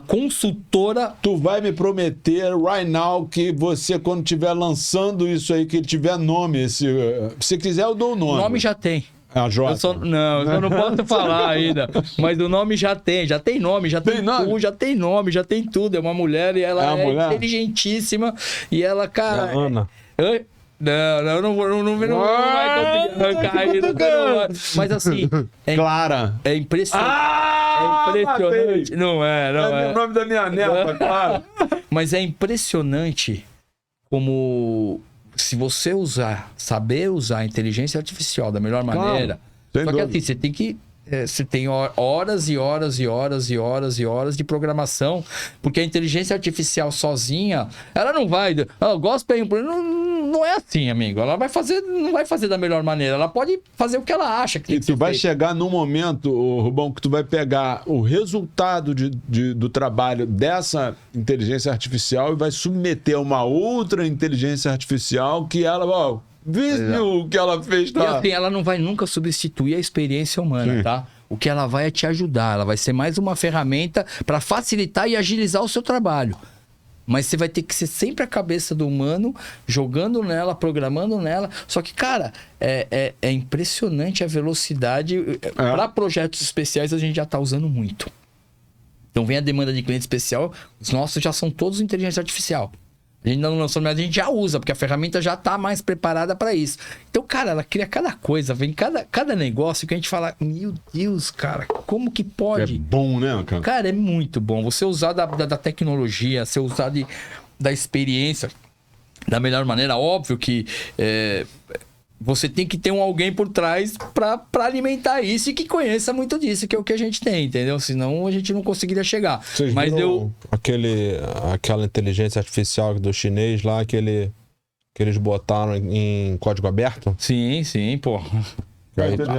consultora. Tu vai me prometer right now que você, quando estiver lançando isso aí, que ele tiver nome, se quiser eu dou o nome. O nome já tem. A Jota. Eu não posso falar ainda. Mas o nome já tem nome, já tem nome? Já tem nome, já tem tudo. É uma mulher e ela é inteligentíssima. E ela, cara. É a Ana. Não vai conseguir arrancar ainda. Mas assim. Clara. É impressionante. É impressionante. Não é. o nome da minha neta, Clara. Mas é impressionante como. Se você saber usar a inteligência artificial da melhor maneira, só que assim, você tem que você tem horas e horas e horas e horas e horas de programação, porque a inteligência artificial sozinha, ela não vai... gospel não é assim, amigo. Ela não vai fazer da melhor maneira. Ela pode fazer o que ela acha que tem que ser. E tu vai chegar num momento, Rubão, que tu vai pegar o resultado do trabalho dessa inteligência artificial e vai submeter a uma outra inteligência artificial que ela... Viu o que ela fez, tá? E assim, ela não vai nunca substituir a experiência humana, tá? O que ela vai é te ajudar. Ela vai ser mais uma ferramenta para facilitar e agilizar o seu trabalho. Mas você vai ter que ser sempre a cabeça do humano, jogando nela, programando nela. Só que, cara, é impressionante a velocidade. Para projetos especiais, a gente já está usando muito. Então, vem a demanda de cliente especial, os nossos já são todos inteligência artificial. A gente ainda não lançou, mas a gente já usa, porque a ferramenta já está mais preparada para isso. Então, cara, ela cria cada coisa, vem cada negócio que a gente fala, meu Deus, cara, como que pode? É bom, né, cara? Cara, é muito bom. Você usar da tecnologia, você usar da experiência. da melhor maneira. Óbvio que você tem que ter alguém por trás para alimentar isso e que conheça muito disso, que é o que a gente tem, entendeu? Senão a gente não conseguiria chegar. Vocês Mas viram aquela inteligência artificial do chinês lá, que eles botaram em código aberto? Sim, pô.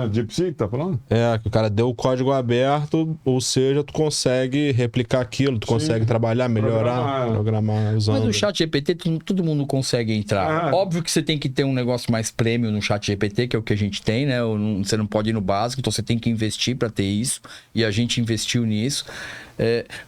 DeepSeek, tá falando? Que o cara deu o código aberto, ou seja, tu consegue replicar aquilo, tu consegue trabalhar, melhorar, programar usando. Mas o chat GPT, todo mundo consegue entrar. Óbvio que você tem que ter um negócio mais premium no chat GPT, que é o que a gente tem, né? Você não pode ir no básico, então você tem que investir para ter isso. E a gente investiu nisso.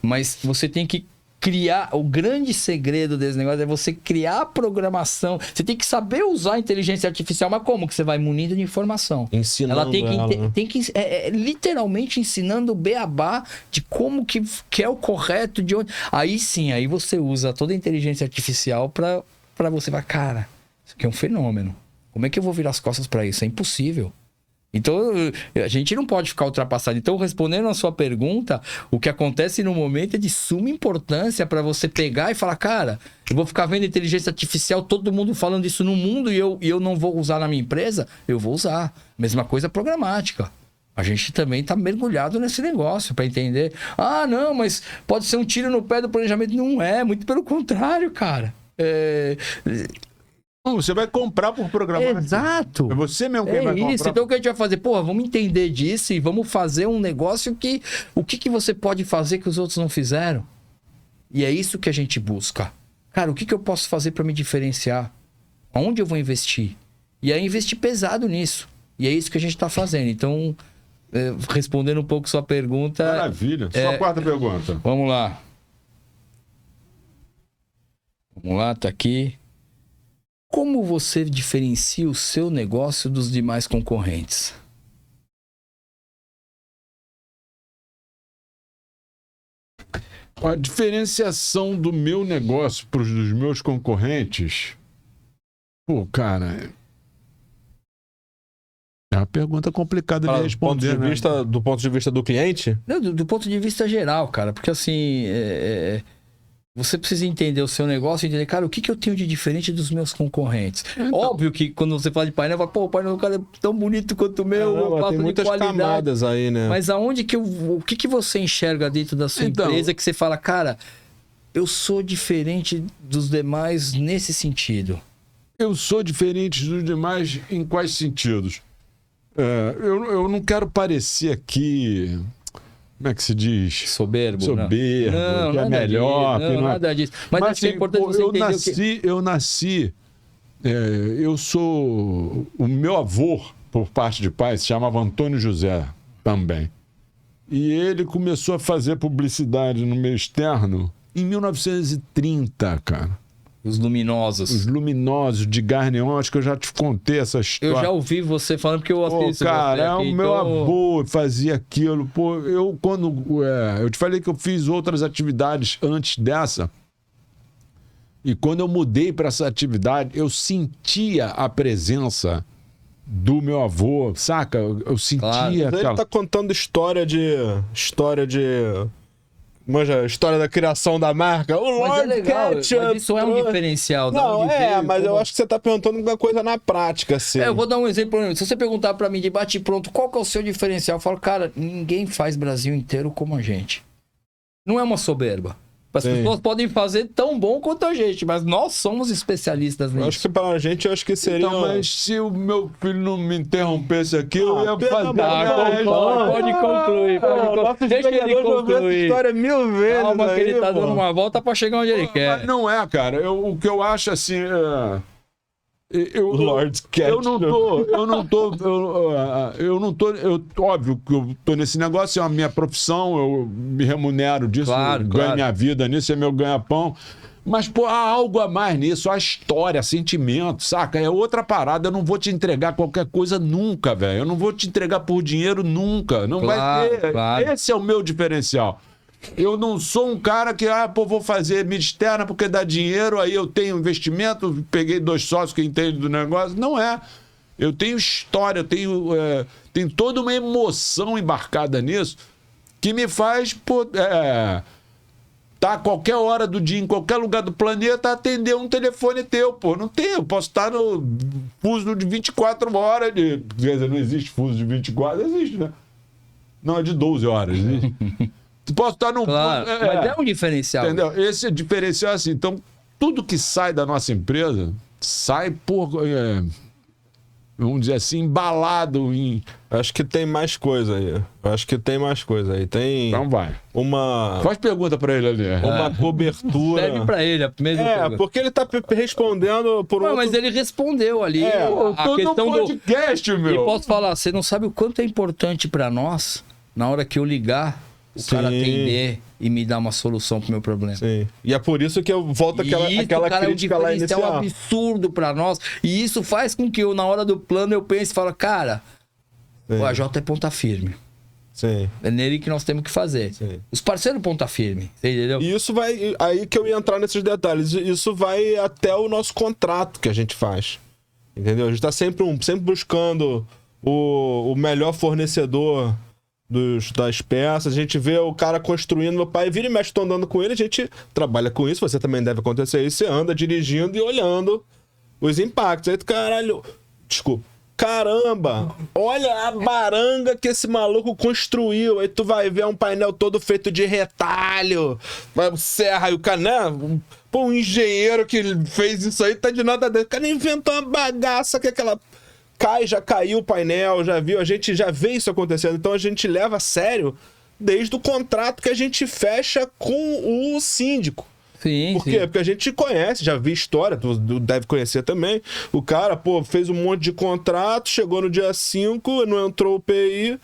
Mas você tem que criar, o grande segredo desse negócio é você criar a programação. Você tem que saber usar a inteligência artificial, mas como que você vai munindo de informação? Ensinando ela tem que literalmente ensinando o beabá de como que é o correto, de onde. Aí sim, aí você usa toda a inteligência artificial para você falar, cara, isso aqui é um fenômeno. Como é que eu vou virar as costas para isso? É impossível. Então, a gente não pode ficar ultrapassado. Então, respondendo a sua pergunta, o que acontece no momento é de suma importância para você pegar e falar, cara, eu vou ficar vendo inteligência artificial, todo mundo falando isso no mundo e eu não vou usar na minha empresa? Eu vou usar. Mesma coisa programática. A gente também está mergulhado nesse negócio para entender. Ah, não, mas pode ser um tiro no pé do planejamento. Não é, muito pelo contrário, cara. Não, você vai comprar por programar. Exato. É você mesmo quem vai comprar. Então o que a gente vai fazer? Porra, vamos entender disso e vamos fazer um negócio que... O que você pode fazer que os outros não fizeram? E é isso que a gente busca. Cara, o que eu posso fazer para me diferenciar? Onde eu vou investir? E aí investir pesado nisso. E é isso que a gente está fazendo. Então, respondendo um pouco sua pergunta... Maravilha. Sua quarta pergunta. Vamos lá. Vamos lá, tá aqui. Como você diferencia o seu negócio dos demais concorrentes? A diferenciação do meu negócio para os dos meus concorrentes... Pô, cara... É uma pergunta complicada de responder, Do ponto de vista do cliente? Não, do ponto de vista geral, cara. Porque assim... Você precisa entender o seu negócio e entender, cara, o que eu tenho de diferente dos meus concorrentes. Então, óbvio que quando você fala de painel, fala, pô, o painel do cara é tão bonito quanto o meu, eu faço tem muitas de qualidade. camadas aí, né? Mas aonde o que você enxerga dentro da sua empresa que você fala, cara, eu sou diferente dos demais nesse sentido? Eu sou diferente dos demais em quais sentidos? Eu não quero parecer aqui... Como é que se diz? Soberbo. Não, que é melhor. Disso, não, nada disso. Mas acho que é importante você entender eu sou... O meu avô, por parte de pai, se chamava Antônio José também. E ele começou a fazer publicidade no meio externo em 1930, cara. Os luminosos. Os luminosos de Garnion, acho que eu já te contei essa história. Eu já ouvi você falando porque eu assisto. Cara, o meu avô fazia aquilo. Pô, eu te falei que eu fiz outras atividades antes dessa. E quando eu mudei para essa atividade, eu sentia a presença do meu avô, saca? Eu sentia aquela... Ele tá contando história de... Manja, a história da criação da marca. O Lord legal, Ketchup. Mas isso é um diferencial. Não, mas eu acho que você tá perguntando alguma coisa na prática, assim. Eu vou dar um exemplo. Se você perguntar pra mim de bate pronto, qual que é o seu diferencial? Eu falo, cara, ninguém faz Brasil inteiro como a gente. Não é uma soberba. As pessoas podem fazer tão bom quanto a gente, mas nós somos especialistas nisso. Eu acho que pra gente, eu acho que seria... Então, mas se o meu filho não me interrompesse aqui, eu ia fazer... Pode concluir. Deixa ele concluir. História 1000 vezes. Calma que ele tá dando uma volta pra chegar onde ele quer. Mas não é, cara. O que eu acho, assim... Lord Ketchup. Óbvio que eu tô nesse negócio, é a minha profissão, eu me remunero disso, ganho minha vida nisso, é meu ganha-pão. Mas, pô, há algo a mais nisso, há história, sentimento, saca? É outra parada, eu não vou te entregar qualquer coisa nunca, velho. Eu não vou te entregar por dinheiro nunca. Não vai ter. Claro. Esse é o meu diferencial. Eu não sou um cara que, vou fazer mídia externa porque dá dinheiro, aí eu tenho investimento, peguei 2 sócios que entendem do negócio. Não é. Eu tenho história, eu tenho toda uma emoção embarcada nisso que me faz... tá a qualquer hora do dia, em qualquer lugar do planeta, atender um telefone teu, pô. Não tem, eu posso estar no fuso de 24 horas. Quer dizer, não existe fuso de 24, existe, né? Não, é de 12 horas. Existe. Tu posso estar num... Claro, mas é um diferencial. Entendeu? Esse diferencial é assim. Então, tudo que sai da nossa empresa, sai por... vamos dizer assim, embalado em... Acho que tem mais coisa aí. Tem Então vai. uma Faz pergunta pra ele ali. cobertura. Serve pra ele a mesma pergunta. Porque ele tá respondendo por Não, mas ele respondeu ali. Eu A tô no questão do... podcast, E meu. posso falar, você não sabe o quanto é importante pra nós, na hora que eu ligar, o cara atender e me dar uma solução pro meu problema. Sim. E é por isso que eu volto àquela cara, crítica lá é um inicial. absurdo pra nós. E isso faz com que eu, na hora do plano, eu pense e falo, cara, o AJ é ponta firme. Sim. É nele que nós temos que fazer. Sim. Os parceiros ponta firme, você entendeu? E isso vai... Aí que eu ia entrar nesses detalhes. Isso vai até o nosso contrato que a gente faz. Entendeu? A gente tá sempre buscando o melhor fornecedor das peças. A gente vê o cara construindo. Meu pai vira e mexe, tô andando com ele. A gente trabalha com isso. Você também deve acontecer isso. Você anda dirigindo e olhando os impactos. Aí tu, caralho... Desculpa. Caramba, olha a baranga que esse maluco construiu. Aí tu vai ver um painel todo feito de retalho, serra e o cara, né? Pô, um engenheiro que fez isso aí tá de nada dentro. O cara inventou uma bagaça que aquela... já caiu o painel, já viu, a gente já vê isso acontecendo. Então a gente leva a sério desde o contrato que a gente fecha com o síndico. Sim, Por quê? Porque a gente conhece, já vi história, tu deve conhecer também. O cara, pô, fez um monte de contrato, chegou no dia 5, não entrou o PI,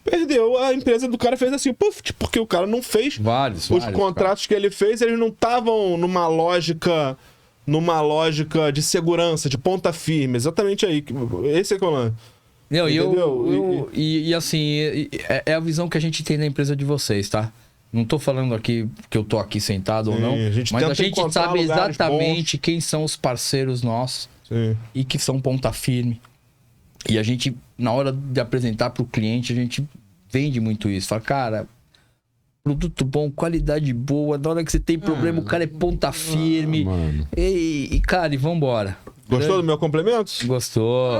perdeu. A empresa do cara fez assim, puf, porque o cara não fez. Vários Contratos que ele fez, eles não estavam numa lógica de segurança, de ponta firme. Exatamente aí. Esse é o lance. Não, Entendeu? E assim, é a visão que a gente tem da empresa de vocês, tá? Não tô falando aqui que eu tô aqui sentado ou não, mas a gente sabe exatamente quem são os parceiros nossos e que são ponta firme. E a gente, na hora de apresentar pro cliente, a gente vende muito isso. Fala, cara, produto bom, qualidade boa, na hora que você tem problema, o cara é ponta firme. E cara, e vambora. Gostou do meu complemento? Gostou.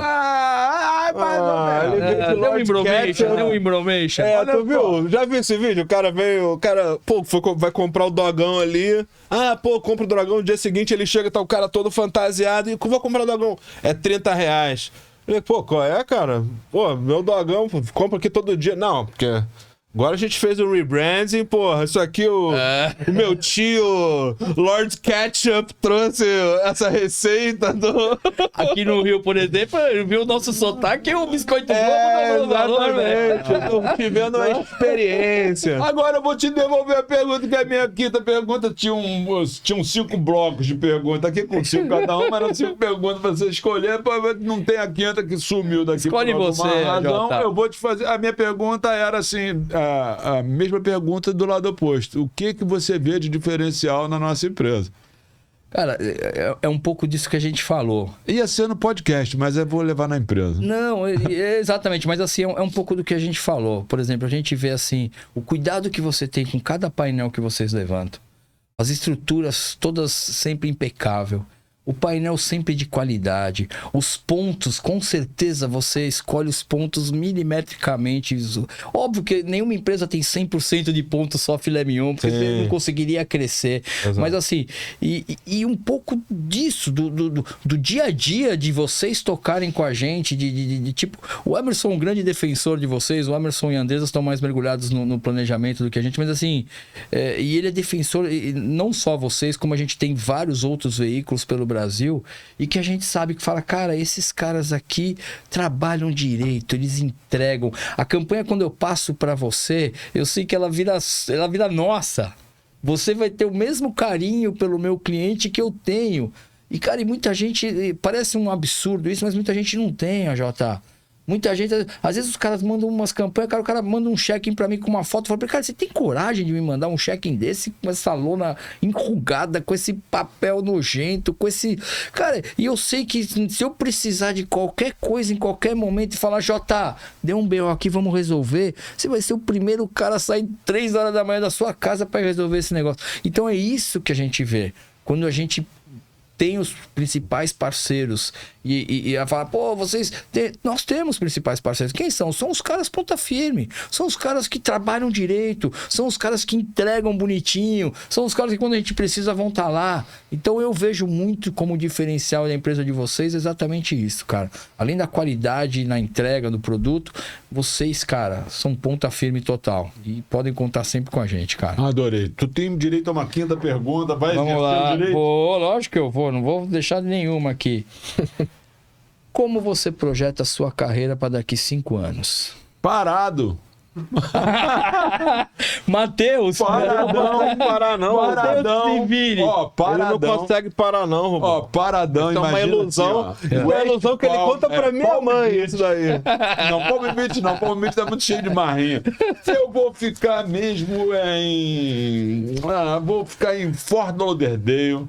Ele veio Deu um embromation. Tu viu? Já viu esse vídeo? O cara, pô, vai comprar o dogão ali. Compra o dragão. No dia seguinte ele chega, tá o cara todo fantasiado. E vou comprar o dogão. É R$30. Ele, pô, qual é, cara? Pô, meu dogão, compra aqui todo dia. Não, porque... Agora a gente fez um rebranding, porra. Isso aqui, o meu tio, Lord Ketchup, trouxe essa receita do... Aqui no Rio, por exemplo, viu o nosso sotaque e o biscoito Globo. Exatamente. Eu tô vivendo uma experiência. Agora eu vou te devolver a pergunta, que é a minha quinta pergunta. Tinham 5 blocos de perguntas aqui, com 5 cada um, mas eram 5 perguntas pra você escolher. Não tem a quinta que sumiu daqui. Escolhe você, razão. Eu vou te fazer... A minha pergunta era assim... A mesma pergunta do lado oposto. O que você vê de diferencial na nossa empresa? Cara, é um pouco disso que a gente falou. Ia ser no podcast, mas eu vou levar na empresa. Não, exatamente. Mas assim, é um pouco do que a gente falou. Por exemplo, a gente vê assim, o cuidado que você tem com cada painel que vocês levantam. As estruturas todas sempre impecável. O painel sempre de qualidade. Os pontos, com certeza você escolhe os pontos milimetricamente. Óbvio que nenhuma empresa tem 100% de pontos só filé mignon, porque você não conseguiria crescer. Exato. Mas assim, e um pouco disso, do dia a dia de vocês tocarem com a gente, de tipo, o Emerson é um grande defensor de vocês, o Emerson e a Andresa estão mais mergulhados no planejamento do que a gente, mas assim, e ele é defensor, e não só vocês, como a gente tem vários outros veículos pelo Brasil, e que a gente sabe que fala, cara, esses caras aqui trabalham direito, eles entregam. A campanha, quando eu passo para você, eu sei que ela vira nossa. Você vai ter o mesmo carinho pelo meu cliente que eu tenho. E, cara, e muita gente, parece um absurdo isso, mas muita gente não tem, AJ. Muita gente, às vezes os caras mandam umas campanhas, cara, o cara manda um check-in pra mim com uma foto. Eu falo, cara, você tem coragem de me mandar um check-in desse, com essa lona enrugada, com esse papel nojento, com esse... Cara, e eu sei que se eu precisar de qualquer coisa em qualquer momento e falar, Jota, deu um BO aqui, vamos resolver, você vai ser o primeiro cara a sair 3 horas da manhã da sua casa pra resolver esse negócio. Então é isso que a gente vê. Quando a gente tem os principais parceiros e a falar, pô, nós temos principais parceiros. Quem são? São os caras ponta firme, são os caras que trabalham direito, são os caras que entregam bonitinho, são os caras que quando a gente precisa vão estar lá. Então eu vejo muito como diferencial da empresa de vocês exatamente isso, cara. Além da qualidade na entrega do produto, vocês, cara, são ponta firme total e podem contar sempre com a gente, cara. Adorei. Tu tem direito a uma quinta pergunta, vai Vamos lá. o direito? Vou, lógico que eu vou, não vou deixar nenhuma aqui. Como você projeta a sua carreira para daqui 5 anos? Parado. Matheus! Paradão, parar não. Paradão. se vire. Ó, Ele paradão. não consegue parar não, Rubão. Ó, paradão, Isso é uma imagina ilusão. assim, ó. É uma ilusão que ele conta pra minha Palm mãe, Beach. isso daí. Não, Palm Beach não. Palm Beach tá muito cheio de marrinha. Eu vou ficar mesmo em... vou ficar em Fort Lauderdale.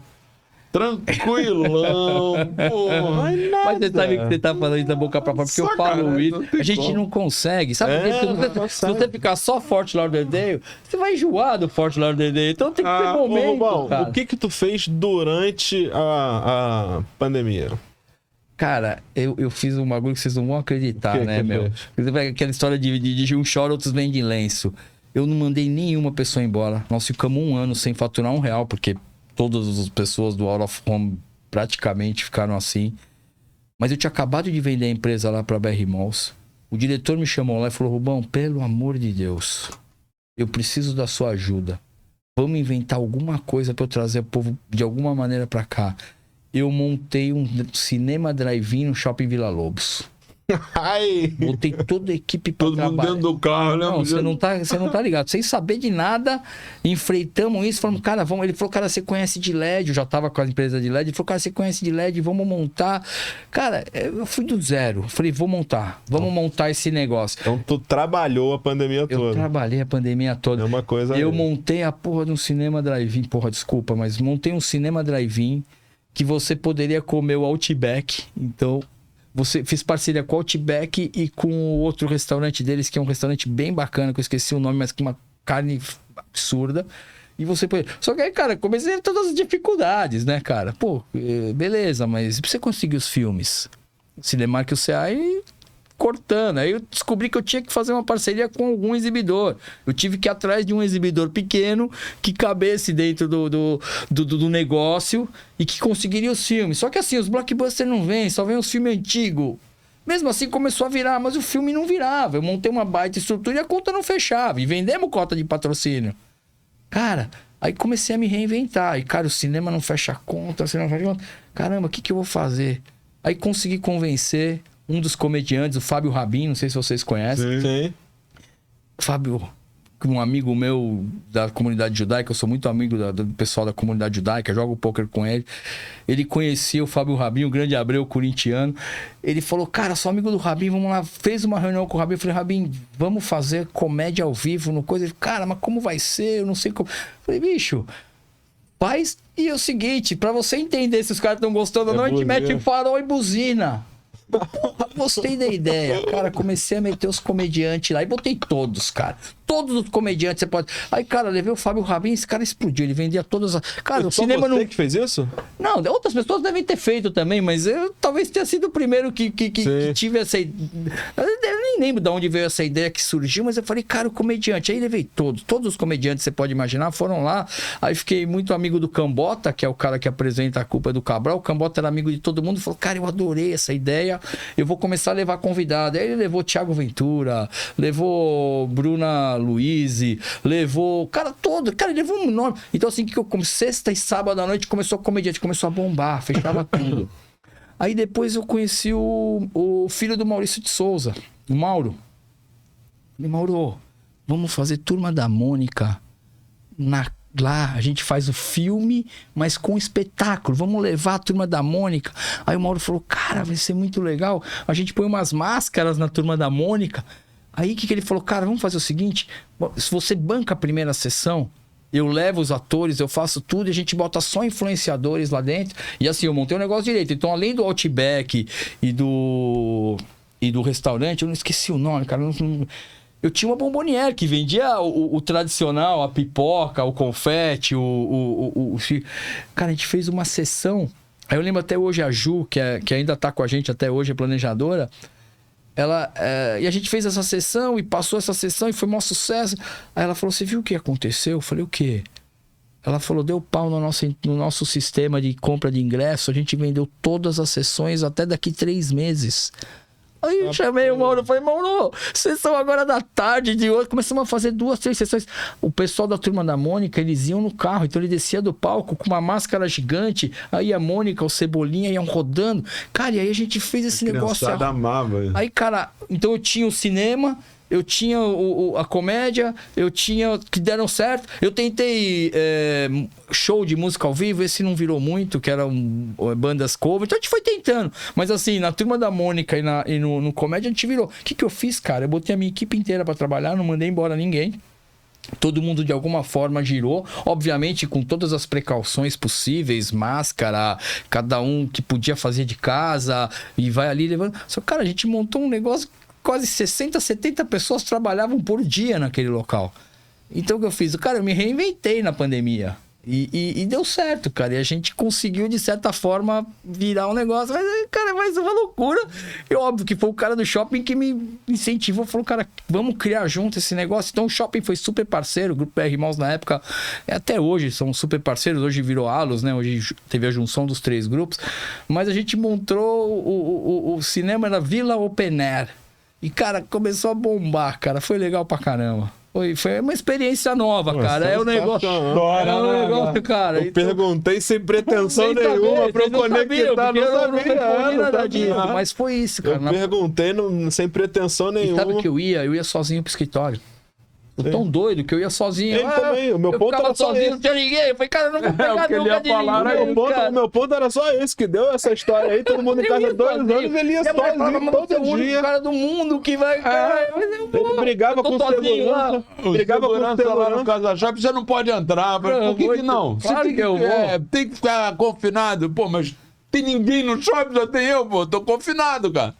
Tranquilão. Porra. Mas você sabe que você tá falando isso da boca pra fora, porque eu falo Sacanagem, isso. não tem A gente como. não consegue. Sabe por quê? Porque se você ficar só Fort Lauderdale, você vai enjoar do Fort Lauderdale. Então tem que ter Ô, momento, Rubão, cara. o que tu fez durante a pandemia? Cara, eu fiz um bagulho que vocês não vão acreditar, O que né, que meu? fez? Aquela história de um chora, outros vendem lenço. Eu não mandei nenhuma pessoa embora. Nós ficamos 1 ano sem faturar R$1, porque todas as pessoas do Out of Home praticamente ficaram assim. Mas eu tinha acabado de vender a empresa lá pra BR Malls. O diretor me chamou lá e falou, Rubão, pelo amor de Deus, eu preciso da sua ajuda. Vamos inventar alguma coisa pra eu trazer o povo de alguma maneira pra cá. Eu montei um cinema drive-in no Shopping Vila Lobos. Ai! Botei toda a equipe pra Todo mundo trabalhar. dentro do carro, né? Não, você não tá ligado. Sem saber de nada, enfreitamos isso, falamos, cara, vamos. Ele falou, cara, você conhece de LED? Eu já tava com a empresa de LED. Ele falou, cara, você conhece de LED? Vamos montar. Cara, eu fui do zero. Falei, vamos montar esse negócio. Então tu trabalhou a pandemia Eu toda. trabalhei a pandemia toda. É uma coisa... Eu montei a porra de um cinema drive-in. Porra, desculpa, mas montei um cinema drive-in que você poderia comer o Outback. Então, fiz parceria com o Outback e com o outro restaurante deles, que é um restaurante bem bacana, que eu esqueci o nome, mas com uma carne absurda. E você pode... Só que aí, cara, comecei a ter todas as dificuldades, né, cara? Pô, beleza, mas pra você conseguir os filmes, Cinemark e o CA e cortando. Aí eu descobri que eu tinha que fazer uma parceria com algum exibidor. Eu tive que ir atrás de um exibidor pequeno que cabesse dentro do negócio e que conseguiria os filmes. Só que assim, os blockbusters não vêm, só vem os filmes antigos. Mesmo assim começou a virar, mas o filme não virava. Eu montei uma baita estrutura e a conta não fechava. E vendemos cota de patrocínio. Cara, aí comecei a me reinventar. E, cara, o cinema não fecha a conta, o cinema não fecha a conta. Caramba, o que eu vou fazer? Aí consegui convencer um dos comediantes, o Fábio Rabin, não sei se vocês conhecem. Sim. Fábio, um amigo meu da comunidade judaica, eu sou muito amigo do pessoal da comunidade judaica, jogo poker com ele. Ele conhecia o Fábio Rabin, o grande Abreu corintiano. Ele falou, cara, sou amigo do Rabin, vamos lá. Fez uma reunião com o Rabin. Eu falei, Rabin, vamos fazer comédia ao vivo no coisa. Ele, cara, mas como vai ser? Eu não sei como. Eu falei, bicho, faz. E é o seguinte, pra você entender se os caras estão gostando ou não, a gente mete farol e buzina. Porra, gostei da ideia, cara. Comecei a meter os comediantes lá e botei todos, cara. Todos os comediantes você pode. Aí, cara, levei o Fábio Rabin, esse cara explodiu. Ele vendia todas as. Cara, o Só cinema você não. que fez isso? Não, outras pessoas devem ter feito também, mas eu talvez tenha sido o primeiro que tive essa ideia. Eu nem lembro de onde veio essa ideia que surgiu, mas eu falei, cara, o comediante. Aí levei todos os comediantes, você pode imaginar, foram lá. Aí fiquei muito amigo do Cambota, que é o cara que apresenta A Culpa é do Cabral. O Cambota era amigo de todo mundo, falou, cara, eu adorei essa ideia, eu vou começar a levar convidado. Aí ele levou Thiago Ventura, levou Bruna Luiz, levou, cara, todo, cara, ele levou um nome. Então assim, que eu como sexta e sábado à noite começou a comediante, começou a bombar, fechava tudo. Aí depois eu conheci o filho do Maurício de Souza, o Mauro. Falei, Mauro, vamos fazer Turma da Mônica na lá, a gente faz o filme, mas com espetáculo. Vamos levar a Turma da Mônica. Aí o Mauro falou, cara, vai ser muito legal. A gente põe umas máscaras na Turma da Mônica. Aí o que ele falou? Cara, vamos fazer o seguinte, se você banca a primeira sessão, eu levo os atores, eu faço tudo e a gente bota só influenciadores lá dentro. E assim, eu montei um negócio direito. Então, além do Outback e do restaurante, eu não esqueci o nome, cara. Eu tinha uma bomboniere que vendia o tradicional, a pipoca, o confete, Cara, a gente fez uma sessão. Aí eu lembro até hoje a Ju, que ainda tá com a gente até hoje, é planejadora. E a gente fez essa sessão e passou essa sessão e foi um maior sucesso. Aí ela falou, você viu o que aconteceu? Eu falei, o quê? Ela falou, deu pau no nosso sistema de compra de ingresso. A gente vendeu todas as sessões até daqui 3 meses. Aí eu chamei o Mauro, falei, Mauro, sessão agora da tarde de hoje. Começamos a fazer 2, 3 sessões. O pessoal da Turma da Mônica, eles iam no carro, então ele descia do palco com uma máscara gigante. Aí a Mônica, o Cebolinha iam rodando. Cara, e aí a gente fez esse negócio. Amava. Aí, cara, então eu tinha o cinema, eu tinha a comédia, eu tinha que deram certo. Eu tentei show de música ao vivo, esse não virou muito, que eram bandas cover. Então a gente foi tentando. Mas assim, na Turma da Mônica e no comédia a gente virou. O que eu fiz, cara? Eu botei a minha equipe inteira pra trabalhar, não mandei embora ninguém. Todo mundo de alguma forma girou, obviamente com todas as precauções possíveis, máscara, cada um que podia fazer de casa e vai ali levando. Só que, cara, a gente montou um negócio, quase 60, 70 pessoas trabalhavam por dia naquele local. Então o que eu fiz? Cara, eu me reinventei na pandemia. E deu certo, cara. E a gente conseguiu, de certa forma, virar um negócio. Mas, cara, mais uma loucura. E óbvio que foi o cara do shopping que me incentivou. Falou, cara, vamos criar junto esse negócio. Então o shopping foi super parceiro. O Grupo PR Malls na época, até hoje, são super parceiros. Hoje virou Alus, né? Hoje teve a junção dos 3 grupos. Mas a gente montou o cinema na Vila Open Air. E, cara, começou a bombar, cara. Foi legal pra caramba. Foi uma experiência nova, cara. É um negócio. Cara. Eu perguntei sem pretensão nenhuma pra eu conectar. Não sabia nada disso. Mas foi isso, cara. Eu perguntei sem pretensão nenhuma. E sabe que eu ia sozinho pro escritório. Eu tão doido que eu ia sozinho. Ele também, o meu ponto era só sozinho, esse. Não tinha ninguém. Eu falei, cara, eu não vou pegar nunca de ninguém. O meu ponto era só esse, que deu essa história aí, todo mundo em casa 2 anos, ele ia sozinho todo dia. O cara do mundo que vai... Ele brigava com o segurança. Brigava com o segurança lá no Casa Shopping, você não pode entrar. Por que não? Claro que eu vou. Tem que ficar confinado. Pô, mas tem ninguém no shopping, só tem eu, pô. Tô confinado, cara.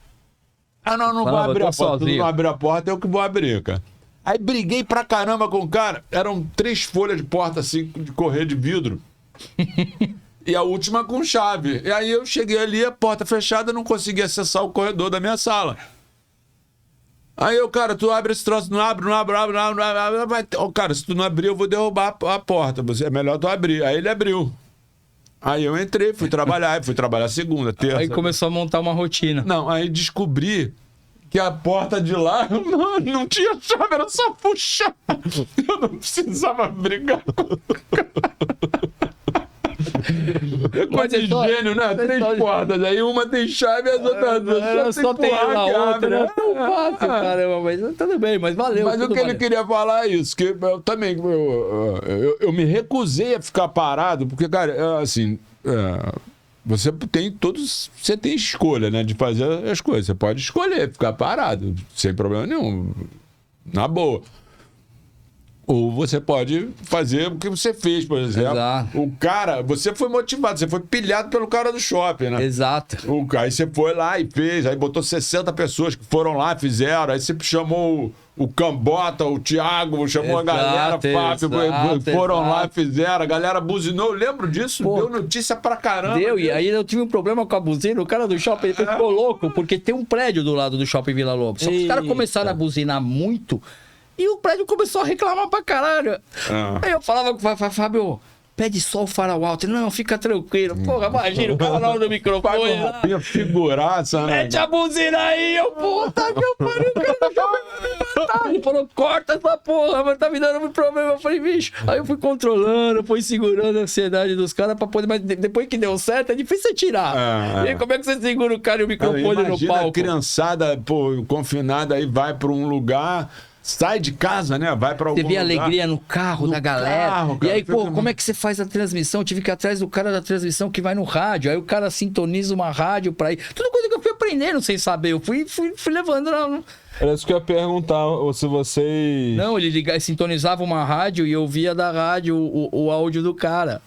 Não vou abrir a porta. Tu não abrir a porta, eu que vou abrir, cara. Aí briguei pra caramba com o cara. Eram 3 folhas de porta, assim, de correr de vidro. E a última com chave. E aí eu cheguei ali, a porta fechada, não consegui acessar o corredor da minha sala. Aí eu, cara, tu abre esse troço, não abre. Cara, se tu não abrir, eu vou derrubar a porta. É melhor tu abrir. Aí ele abriu. Aí eu entrei, fui trabalhar segunda, terça. Aí começou a montar uma rotina. Não, aí descobri que a porta de lá não tinha chave, era só puxar. Eu não precisava brigar com o cara. É coisa de gênio, né? 3 portas, aí uma tem chave e as outras só tem a outra. Né? Não fácil, caramba, mas tudo bem, mas valeu. Mas o que ele queria falar é isso, que eu também, eu me recusei a ficar parado, porque, cara, assim... Você tem escolha, né, de fazer as coisas. Você pode escolher ficar parado, sem problema nenhum, na boa. Ou você pode fazer o que você fez, por exemplo. Exato. O cara, você foi motivado, você foi pilhado pelo cara do shopping, né? Exato. Aí você foi lá e fez, aí botou 60 pessoas que foram lá, fizeram, aí você chamou o Cambota, o Thiago, chamou a galera, Fábio, foram lá, fizeram, a galera buzinou, eu lembro disso, deu notícia pra caramba. E aí eu tive um problema com a buzina, o cara do shopping ficou louco, porque tem um prédio do lado do shopping Vila Lobos. Só que os caras começaram a buzinar muito e o prédio começou a reclamar pra caralho. Aí eu falava com o Fábio, pede só o farol alto. Não, fica tranquilo. Porra, imagina o cara lá no microfone. Uma figuraça, né? Mete a buzina aí, eu, puta que eu pariu, cara, me matar. Ele falou, corta essa porra, mas tá me dando um problema. Eu falei, bicho. Aí eu fui controlando, fui segurando a ansiedade dos caras pra poder. Mas depois que deu certo, é difícil você tirar. E aí, como é que você segura o cara e o microfone no palco? A criançada, pô, confinada, aí vai pra um lugar. sai de casa, né? Vai pra algum Você vê a lugar. alegria no carro No da galera. carro, E cara, aí, pô, fica- como é que você faz a transmissão? Eu tive que ir atrás do cara da transmissão que vai no rádio. Aí o cara sintoniza uma rádio pra ir. Tudo coisa que eu fui aprendendo sem saber. Eu fui levando. Era isso que eu ia perguntar, ou se vocês... Não, ele sintonizava uma rádio e eu via da rádio o áudio do cara.